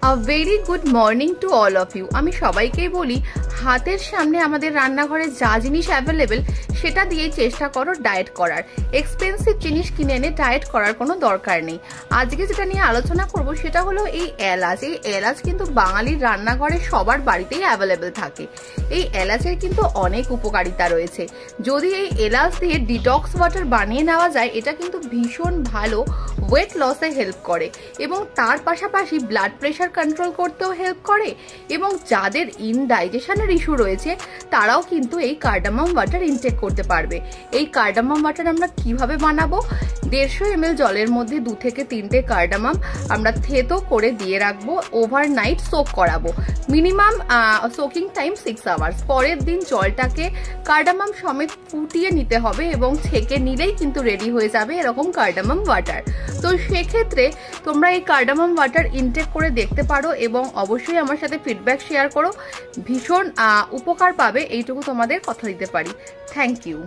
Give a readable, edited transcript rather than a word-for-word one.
A very good morning to all of you. আমি সবাইকেই বলি হাতের সামনে আমাদের রান্নাঘরে যা জিনিস অ্যাভেলেবেল সেটা দিয়ে চেষ্টা করো ডায়েট করার। এক্সপেন্সিভ জিনিস কিনে এনে ডায়েট করার কোনো দরকার নেই। আজকে যেটা নিয়ে আলোচনা করব সেটা হলো এই এলাচ। এই এলাচ কিন্তু বাঙালির রান্নাঘরে সবার বাড়িতেই অ্যাভেলেবেল থাকে। এই এলাচের কিন্তু অনেক উপকারিতা রয়েছে। যদি এই এলাচ দিয়ে ডিটক্স ওয়াটার বানিয়ে নেওয়া যায় এটা কিন্তু ভীষণ ভালো ওয়েট লসে হেল্প করে এবং তার পাশাপাশি ব্লাড প্রেশার কন্ট্রোল করতেও হেল্প করে এবং যাদের ইনডাইজেশনের ইস্যু রয়েছে তারাও কিন্তু এই কার্ডামাম ওয়াটার ইনটেক করতে পারবে। এই কার্ডামাম ওয়াটার আমরা কিভাবে বানাবো? 150 ml জলের মধ্যে 2 থেকে 3টে কার্ডামাম আমরা থেতো করে দিয়ে রাখবো, ওভারনাইট সোক করাবো। Minimum soaking time 6 hours. পরের দিন জলটাকে কার্ডামাম সমেত ফুটিয়ে নিতে হবে এবং ছেঁকে নিলেই কিন্তু রেডি হয়ে যাবে এরকম কার্ডামাম ওয়াটার। তো সেক্ষেত্রে তোমরা এই কার্ডামাম ওয়াটার ইনটেক করে দেখতে পারো এবং অবশ্যই আমার সাথে ফিডব্যাক শেয়ার করো। ভীষণ উপকার পাবে এইটুকু তোমাদের কথা দিতে পারি। Thank you.